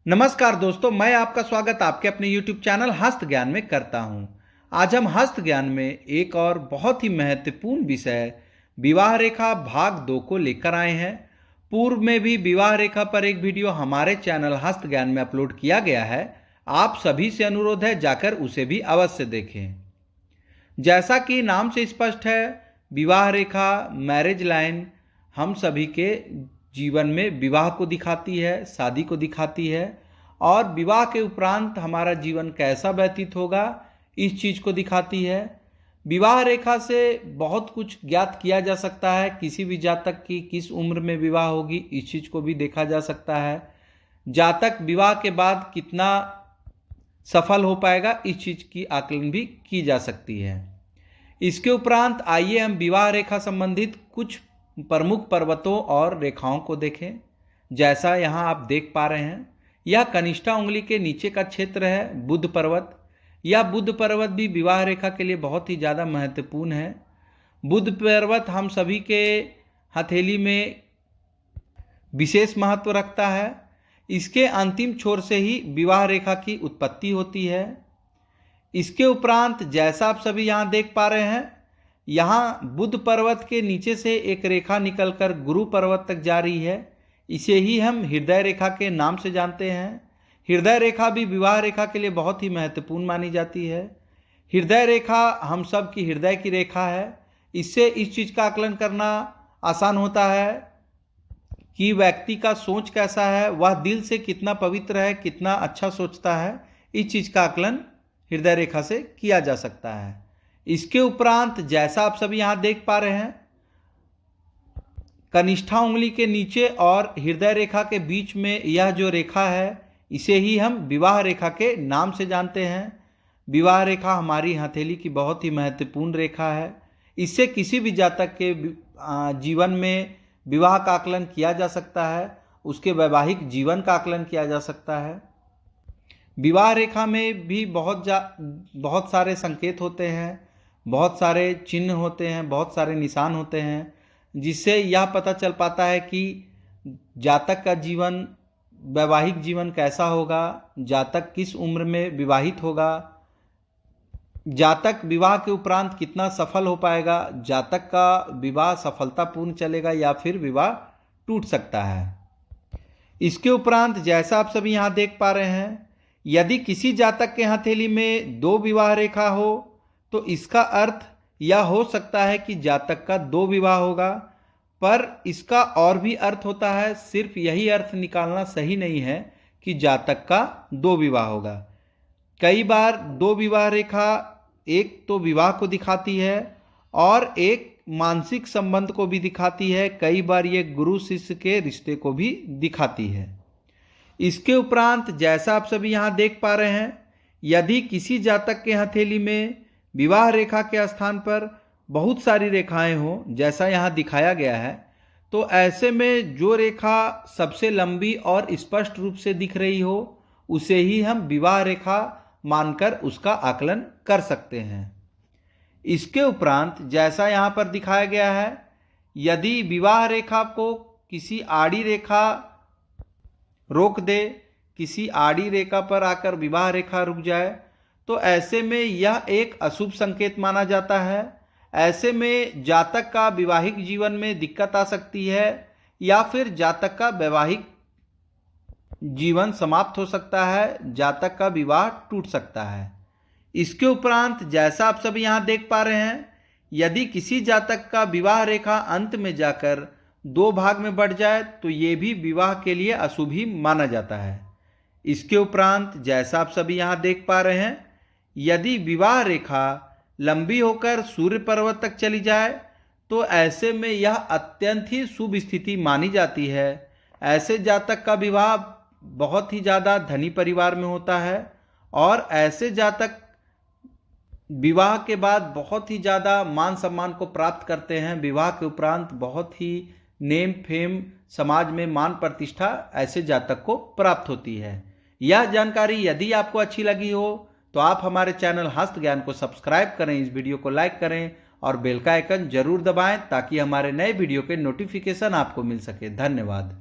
नमस्कार दोस्तों, मैं आपका स्वागत आपके अपने YouTube चैनल हस्त ज्ञान में करता हूं। आज हम हस्त ज्ञान में एक और बहुत ही महत्वपूर्ण विषय विवाह रेखा भाग 2 को लेकर आए हैं। पूर्व में भी विवाह रेखा पर एक वीडियो हमारे चैनल हस्त ज्ञान में अपलोड किया गया है। आप सभी से अनुरोध है जाकर उसे भी अवश्य देखें। जैसा कि नाम से स्पष्ट है, विवाह रेखा मैरिज लाइन हम सभी के जीवन में विवाह को दिखाती है, शादी को दिखाती है और विवाह के उपरांत हमारा जीवन कैसा व्यतीत होगा इस चीज़ को दिखाती है। विवाह रेखा से बहुत कुछ ज्ञात किया जा सकता है। किसी भी जातक की किस उम्र में विवाह होगी इस चीज़ को भी देखा जा सकता है। जातक विवाह के बाद कितना सफल हो पाएगा इस चीज़ की आकलन भी की जा सकती है। इसके उपरांत आइए हम विवाह रेखा संबंधित कुछ प्रमुख पर्वतों और रेखाओं को देखें। जैसा यहाँ आप देख पा रहे हैं, यह कनिष्ठा उंगली के नीचे का क्षेत्र है बुध पर्वत। यह बुध पर्वत भी विवाह रेखा के लिए बहुत ही ज़्यादा महत्वपूर्ण है। बुध पर्वत हम सभी के हथेली में विशेष महत्व रखता है। इसके अंतिम छोर से ही विवाह रेखा की उत्पत्ति होती है। इसके उपरांत जैसा आप सभी यहाँ देख पा रहे हैं, यहाँ बुध पर्वत के नीचे से एक रेखा निकलकर गुरु पर्वत तक जा रही है। इसे ही हम हृदय रेखा के नाम से जानते हैं। हृदय रेखा भी विवाह रेखा के लिए बहुत ही महत्वपूर्ण मानी जाती है। हृदय रेखा हम सब की हृदय की रेखा है। इससे इस चीज़ का आकलन करना आसान होता है कि व्यक्ति का सोच कैसा है, वह दिल से कितना पवित्र है, कितना अच्छा सोचता है। इस चीज़ का आकलन हृदय रेखा से किया जा सकता है। इसके उपरांत जैसा आप सभी यहाँ देख पा रहे हैं, कनिष्ठा उंगली के नीचे और हृदय रेखा के बीच में यह जो रेखा है इसे ही हम विवाह रेखा के नाम से जानते हैं। विवाह रेखा हमारी हथेली की बहुत ही महत्वपूर्ण रेखा है। इससे किसी भी जातक के जीवन में विवाह का आकलन किया जा सकता है, उसके वैवाहिक जीवन का आकलन किया जा सकता है। विवाह रेखा में भी बहुत सारे संकेत होते हैं, बहुत सारे चिन्ह होते हैं, बहुत सारे निशान होते हैं, जिससे यह पता चल पाता है कि जातक का जीवन वैवाहिक जीवन कैसा होगा, जातक किस उम्र में विवाहित होगा, जातक विवाह के उपरांत कितना सफल हो पाएगा, जातक का विवाह सफलतापूर्ण चलेगा या फिर विवाह टूट सकता है। इसके उपरांत जैसा आप सभी यहाँ देख पा रहे हैं, यदि किसी जातक के हथेली में 2 विवाह रेखा हो तो इसका अर्थ यह हो सकता है कि जातक का 2 विवाह होगा, पर इसका और भी अर्थ होता है। सिर्फ यही अर्थ निकालना सही नहीं है कि जातक का 2 विवाह होगा। कई बार 2 विवाह रेखा एक तो विवाह को दिखाती है और एक मानसिक संबंध को भी दिखाती है। कई बार ये गुरु शिष्य के रिश्ते को भी दिखाती है। इसके उपरांत जैसा आप सभी यहाँ देख पा रहे हैं, यदि किसी जातक के हथेली में विवाह रेखा के स्थान पर बहुत सारी रेखाएं हो, जैसा यहाँ दिखाया गया है, तो ऐसे में जो रेखा सबसे लंबी और स्पष्ट रूप से दिख रही हो उसे ही हम विवाह रेखा मानकर उसका आकलन कर सकते हैं। इसके उपरांत जैसा यहाँ पर दिखाया गया है, यदि विवाह रेखा को किसी आड़ी रेखा रोक दे, किसी आड़ी रेखा पर आकर विवाह रेखा रुक जाए, तो ऐसे में यह एक अशुभ संकेत माना जाता है। ऐसे में जातक का वैवाहिक जीवन में दिक्कत आ सकती है या फिर जातक का वैवाहिक जीवन समाप्त हो सकता है, जातक का विवाह टूट सकता है। इसके उपरांत जैसा आप सभी यहाँ देख पा रहे हैं, यदि किसी जातक का विवाह रेखा अंत में जाकर 2 भाग में बढ़ जाए तो ये भी विवाह के लिए अशुभ ही माना जाता है। इसके उपरांत जैसा आप सभी यहाँ देख पा रहे हैं, यदि विवाह रेखा लंबी होकर सूर्य पर्वत तक चली जाए तो ऐसे में यह अत्यंत ही शुभ स्थिति मानी जाती है। ऐसे जातक का विवाह बहुत ही ज़्यादा धनी परिवार में होता है और ऐसे जातक विवाह के बाद बहुत ही ज़्यादा मान सम्मान को प्राप्त करते हैं। विवाह के उपरांत बहुत ही नेम फेम, समाज में मान प्रतिष्ठा ऐसे जातक को प्राप्त होती है। यह जानकारी यदि आपको अच्छी लगी हो तो आप हमारे चैनल हस्त ज्ञान को सब्सक्राइब करें, इस वीडियो को लाइक करें और बेल का आइकन जरूर दबाएं ताकि हमारे नए वीडियो के नोटिफिकेशन आपको मिल सके। धन्यवाद।